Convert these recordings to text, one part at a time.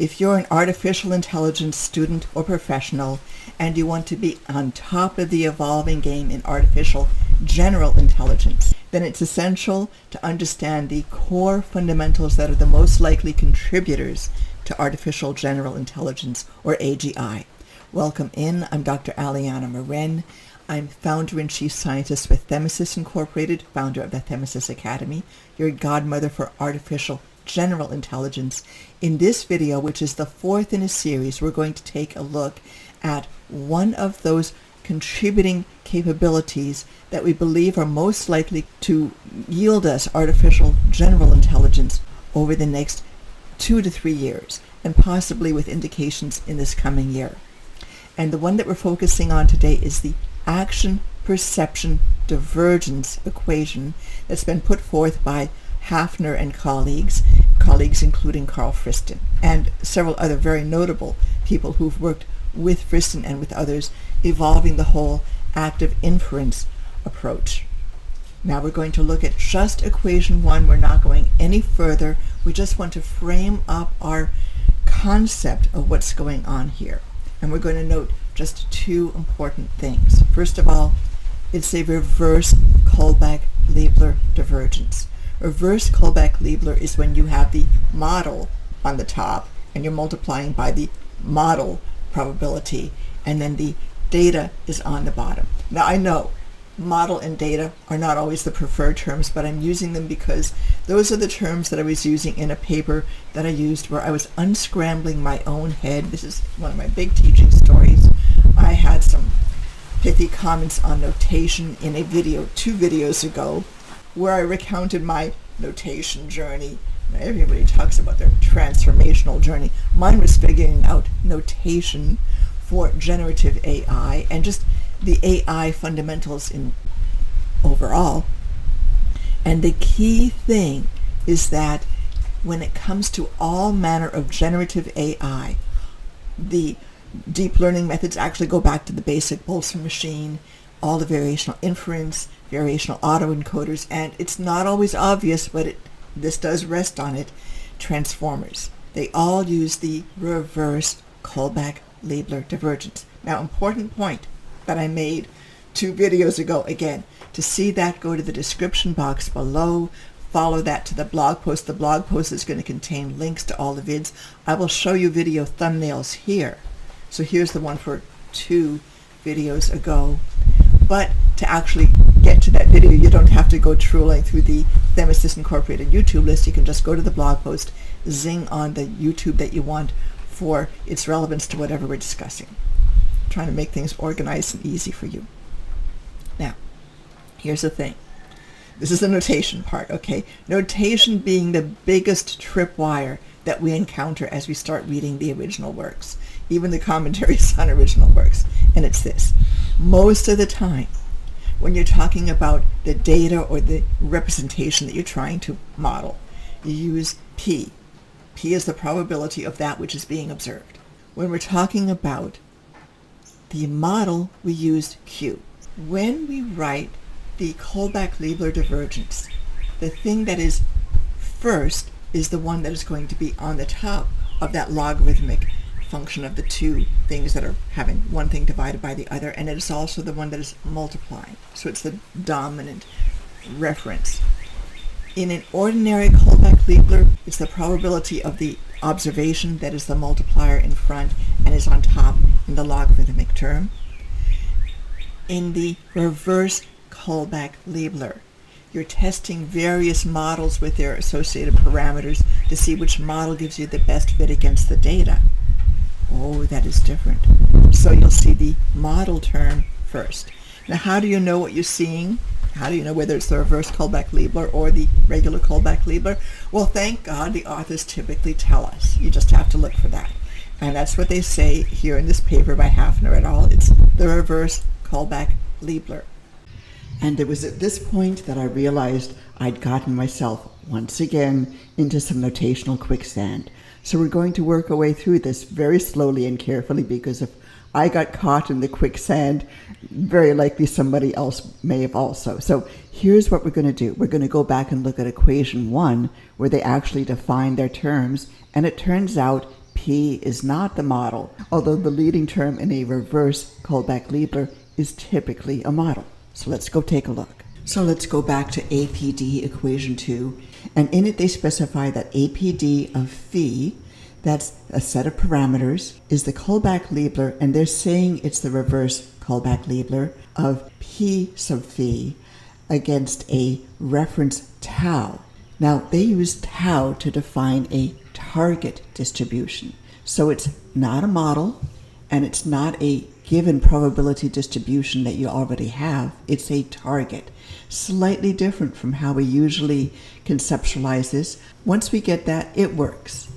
If you're an artificial intelligence student or professional and you want to be on top of the evolving game in artificial general intelligence, then it's essential to understand the core fundamentals that are the most likely contributors to artificial general intelligence, or AGI. Welcome in. I'm Dr. Aliana Marin. I'm founder and chief scientist with Themesis Incorporated, founder of the Themesis Academy, your godmother for artificial general intelligence. In this video, which is the fourth in a series, we're going to take a look at one of those contributing capabilities that we believe are most likely to yield us artificial general intelligence over the next 2 to 3 years, and possibly with indications in this coming year. And the one that we're focusing on today is the action perception divergence equation that's been put forth by Hafner and colleagues including Friston, and several other very notable people who've worked with Friston and with others, evolving the whole active inference approach. Now we're going to look at just equation 1. We're not going any further. We just want to frame up our concept of what's going on here. And we're going to note just 2 important things. First of all, it's a reverse Kullback-Leibler divergence. Reverse Kullback-Leibler is when you have the model on the top and you're multiplying by the model probability, and then the data is on the bottom. Now I know model and data are not always the preferred terms, but I'm using them because those are the terms that I was using in a paper that I used where I was unscrambling my own head. This is one of my big teaching stories. I had some pithy comments on notation in a video 2 videos ago where I recounted my notation journey. Now, everybody talks about their transformational journey. Mine was figuring out notation for generative AI and just the AI fundamentals in overall. And the key thing is that when it comes to all manner of generative AI, the deep learning methods actually go back to the basic Boltzmann machine, all the variational inference, variational autoencoders, and it's not always obvious, but this does rest on it, transformers. They all use the reverse Kullback-Leibler divergence. Now, important point that I made 2 videos ago. Again, to see that, go to the description box below, follow that to the blog post. The blog post is going to contain links to all the vids. I will show you video thumbnails here. So here's the one for 2 videos ago. But to actually get to that video, you don't have to go trolling through the Themesis Incorporated YouTube list. You can just go to the blog post, zing on the YouTube that you want for its relevance to whatever we're discussing. I'm trying to make things organized and easy for you. Now, here's the thing. This is the notation part, okay? Notation being the biggest tripwire that we encounter as we start reading the original works, even the commentaries on original works. And it's this. Most of the time, when you're talking about the data or the representation that you're trying to model, you use P. P is the probability of that which is being observed. When we're talking about the model, we use Q. When we write the Kullback-Leibler divergence, the thing that is first is the one that is going to be on the top of that logarithmic function of the 2 things that are having one thing divided by the other, and it is also the one that is multiplying. So it's the dominant reference. In an ordinary Kullback-Leibler, it's the probability of the observation that is the multiplier in front and is on top in the logarithmic term. In the reverse Kullback-Leibler, you're testing various models with their associated parameters to see which model gives you the best fit against the data. Oh, that is different. So you'll see the model term first. Now, how do you know what you're seeing? How do you know whether it's the reverse Kullback-Leibler or the regular Kullback-Leibler? Well, thank God the authors typically tell us. You just have to look for that. And that's what they say here in this paper by Hafner et al. It's the reverse Kullback-Leibler. And it was at this point that I realized I'd gotten myself once again into some notational quicksand. So we're going to work our way through this very slowly and carefully, because if I got caught in the quicksand, very likely somebody else may have also. So here's what we're going to do. We're going to go back and look at equation 1, where they actually define their terms, and it turns out P P is not the model, although the leading term in a reverse callback-Liebler is typically a model. So let's go take a look. So let's go back to APD equation 2, and in it they specify that APD of phi, that's a set of parameters, is the callback-Liebler, and they're saying it's the reverse callback-Liebler of P sub phi against a reference tau. Now, they use tau to define a target distribution. So it's not a model, and it's not a given probability distribution that you already have. It's a target. Slightly different from how we usually conceptualize this. Once we get that, it works.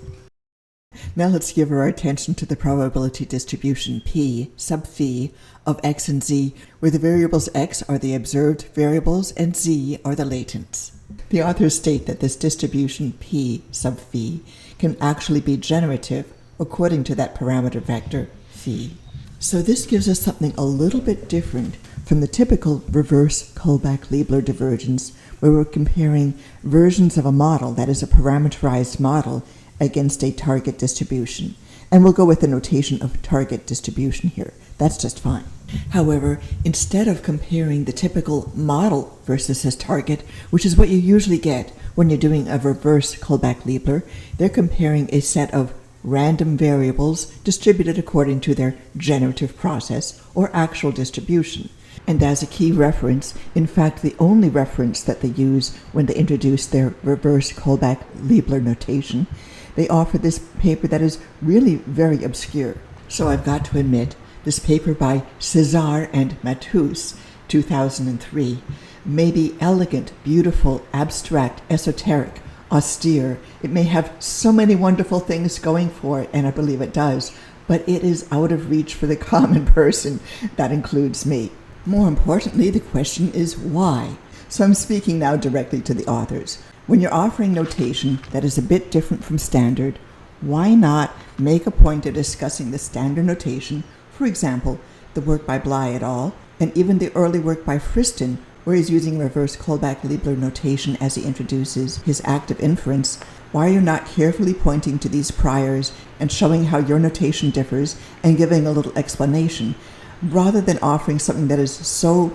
Now let's give our attention to the probability distribution P sub phi of x and z, where the variables x are the observed variables and z are the latents. The authors state that this distribution P sub phi can actually be generative according to that parameter vector phi. So this gives us something a little bit different from the typical reverse callback-Liebler divergence, where we're comparing versions of a model, that is a parameterized model, against a target distribution. And we'll go with the notation of target distribution here. That's just fine. However, instead of comparing the typical model versus his target, which is what you usually get when you're doing a reverse callback-Liebler, they're comparing a set of random variables distributed according to their generative process or actual distribution. And as a key reference, in fact the only reference that they use when they introduce their reverse callback-Liebler notation, they offer this paper that is really very obscure. So I've got to admit, this paper by César and Matus, 2003, may be elegant, beautiful, abstract, esoteric, austere. It may have so many wonderful things going for it, and I believe it does, but it is out of reach for the common person. That includes me. More importantly, the question is why? So I'm speaking now directly to the authors. When you're offering notation that is a bit different from standard, why not make a point of discussing the standard notation, for example, the work by Bly et al., and even the early work by Friston, where he's using reverse callback-Liebler notation as he introduces his active inference. Why are you not carefully pointing to these priors and showing how your notation differs and giving a little explanation, rather than offering something that is so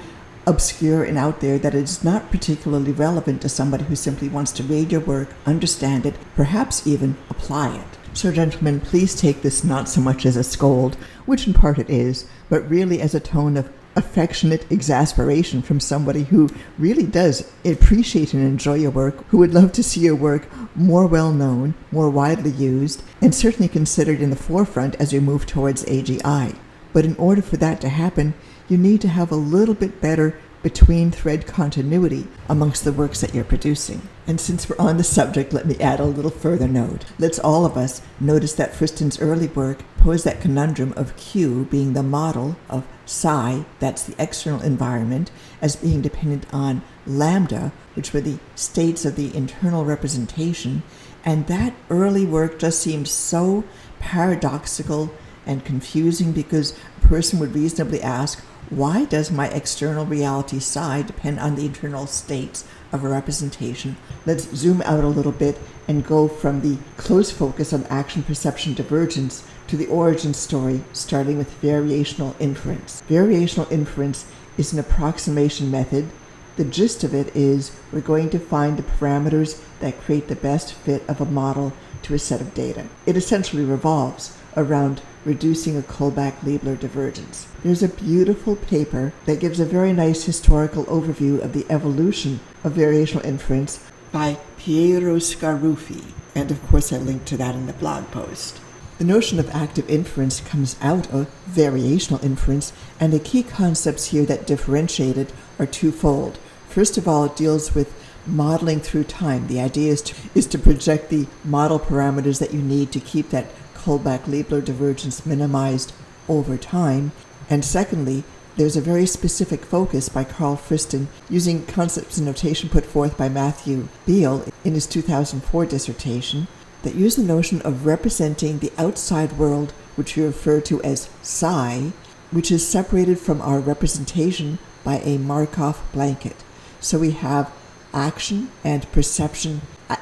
obscure and out there that it's not particularly relevant to somebody who simply wants to read your work, understand it, perhaps even apply it. So gentlemen, please take this not so much as a scold, which in part it is, but really as a tone of affectionate exasperation from somebody who really does appreciate and enjoy your work, who would love to see your work more well known, more widely used, and certainly considered in the forefront as we move towards AGI. But in order for that to happen, you need to have a little bit better between-thread continuity amongst the works that you're producing. And since we're on the subject, let me add a little further note. Let's all of us notice that Friston's early work posed that conundrum of Q being the model of psi, that's the external environment, as being dependent on lambda, which were the states of the internal representation. And that early work just seemed so paradoxical and confusing, because a person would reasonably ask, why does my external reality psi depend on the internal states of a representation? Let's zoom out a little bit and go from the close focus on action perception divergence to the origin story, starting with variational inference. Variational inference is an approximation method. The gist of it is we're going to find the parameters that create the best fit of a model to a set of data. It essentially revolves around reducing a callback-Liebler divergence. There's a beautiful paper that gives a very nice historical overview of the evolution of variational inference by Piero Scaruffi, and of course I linked to that in the blog post. The notion of active inference comes out of variational inference, and the key concepts here that differentiate it are twofold. First of all, it deals with modeling through time. The idea is to project the model parameters that you need to keep that callback-Liebler divergence minimized over time. And secondly, there's a very specific focus by Carl Friston using concepts and notation put forth by Matthew Beale in his 2004 dissertation that use the notion of representing the outside world, which we refer to as psi, which is separated from our representation by a Markov blanket. So we have action and perception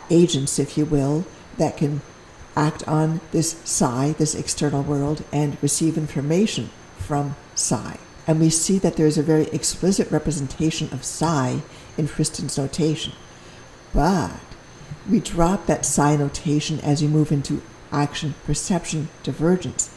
agents, if you will, that can act on this psi, this external world, and receive information from psi. And we see that there's a very explicit representation of psi in Friston's notation. But we drop that psi notation as we move into action perception divergence.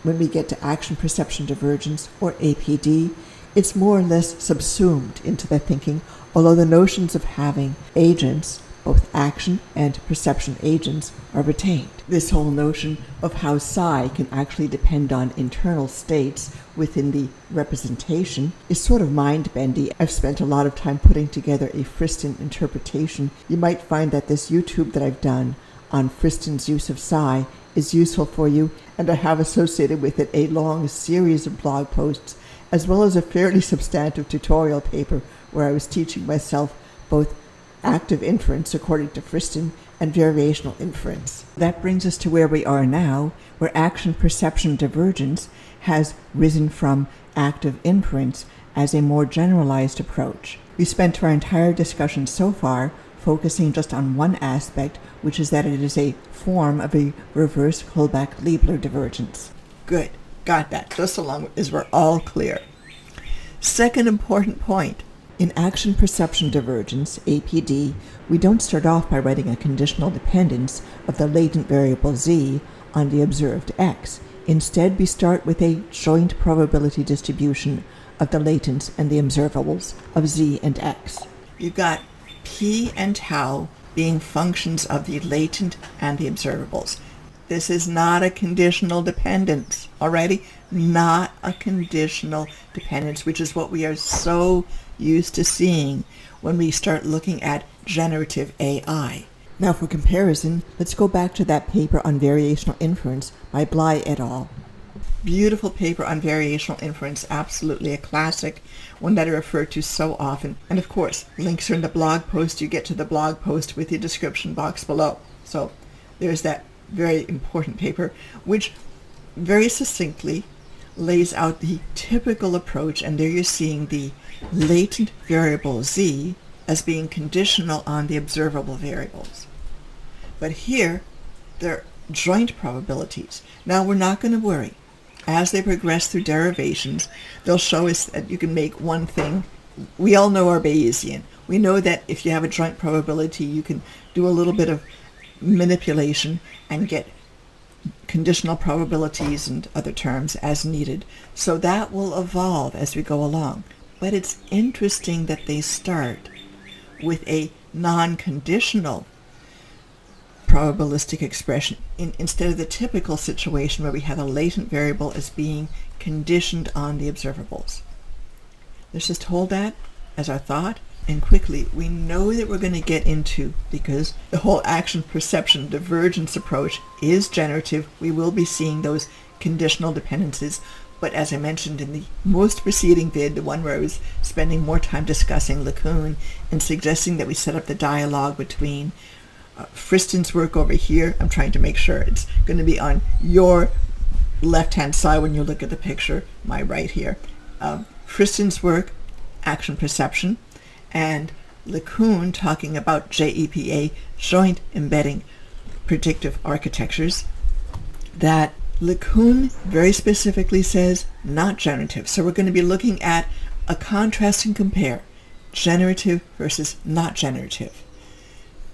When we get to action perception divergence, or APD, it's more or less subsumed into the thinking, although the notions of having agents, both action and perception agents, are retained. This whole notion of how psi can actually depend on internal states within the representation is sort of mind-bendy. I've spent a lot of time putting together a Friston interpretation. You might find that this YouTube that I've done on Friston's use of psi is useful for you, and I have associated with it a long series of blog posts, as well as a fairly substantive tutorial paper where I was teaching myself both active inference according to Friston and variational inference. That brings us to where we are now, where action perception divergence has risen from active inference as a more generalized approach. We spent our entire discussion so far focusing just on one aspect, which is that it is a form of a reverse Kullback-Leibler divergence. Good, got that, just so long as we're all clear. Second important point. In action perception divergence, APD, we don't start off by writing a conditional dependence of the latent variable z on the observed x. Instead, we start with a joint probability distribution of the latents and the observables of z and x. You've got p and tau being functions of the latent and the observables. This is not a conditional dependence, already? Not a conditional dependence, which is what we are so used to seeing when we start looking at generative AI. Now for comparison, let's go back to that paper on variational inference by Bly et al. Beautiful paper on variational inference, absolutely a classic, one that I refer to so often. And of course, links are in the blog post. You get to the blog post with the description box below. So there's that very important paper, which very succinctly lays out the typical approach, and there you're seeing the latent variable z as being conditional on the observable variables. But here, they're joint probabilities. Now we're not going to worry. As they progress through derivations, they'll show us that you can make one thing. We all know our Bayesian. We know that if you have a joint probability, you can do a little bit of manipulation and get conditional probabilities and other terms as needed. So that will evolve as we go along. But it's interesting that they start with a non-conditional probabilistic expression instead of the typical situation where we have a latent variable as being conditioned on the observables. Let's just hold that as our thought, and quickly, we know that we're going to get into, because the whole action perception divergence approach is generative, we will be seeing those conditional dependencies. But as I mentioned in the most preceding vid, the one where I was spending more time discussing LeCun and suggesting that we set up the dialogue between Friston's work over here. I'm trying to make sure it's going to be on your left-hand side when you look at the picture, my right here. Friston's work, action perception, and LeCun talking about JEPA, joint embedding predictive architectures, that LeCun very specifically says not generative. So we're going to be looking at a contrast and compare generative versus not generative.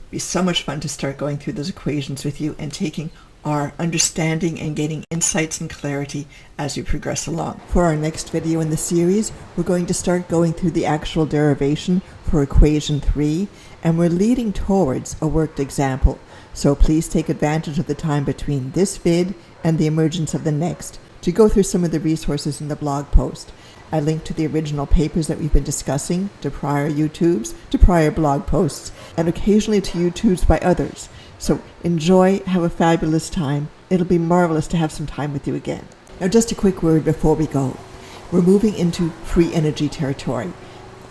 It'd be so much fun to start going through those equations with you and taking our understanding and getting insights and clarity as we progress along. For our next video in the series, we're going to start going through the actual derivation for equation 3, and we're leading towards a worked example. So please take advantage of the time between this vid and the emergence of the next to go through some of the resources in the blog post. I link to the original papers that we've been discussing, to prior YouTubes, to prior blog posts, and occasionally to YouTubes by others. So enjoy, have a fabulous time. It'll be marvelous to have some time with you again. Now just a quick word before we go. We're moving into free energy territory,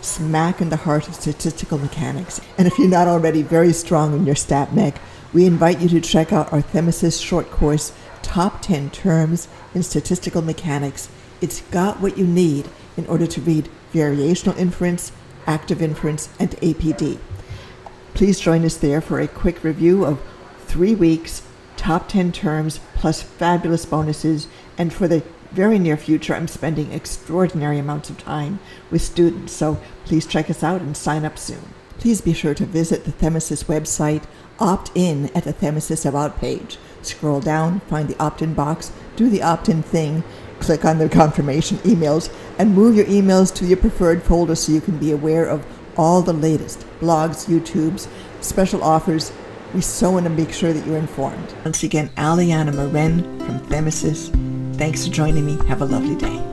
smack in the heart of statistical mechanics. And if you're not already very strong in your stat mech, we invite you to check out our Themesis short course, Top 10 Terms in Statistical Mechanics. It's got what you need in order to read variational inference, active inference, and APD. Please join us there for a quick review of 3 weeks top 10 terms plus fabulous bonuses, and for the very near future, I'm spending extraordinary amounts of time with students, so please check us out and sign up soon. Please be sure to visit the Themesis website, opt in at the Themesis About page. Scroll down, find the opt-in box, do the opt-in thing, click on the confirmation emails, and move your emails to your preferred folder so you can be aware of all the latest blogs, YouTubes, special offers. We so want to make sure that you're informed. Once again, Aliana Moren from Themesis. Thanks for joining me. Have a lovely day.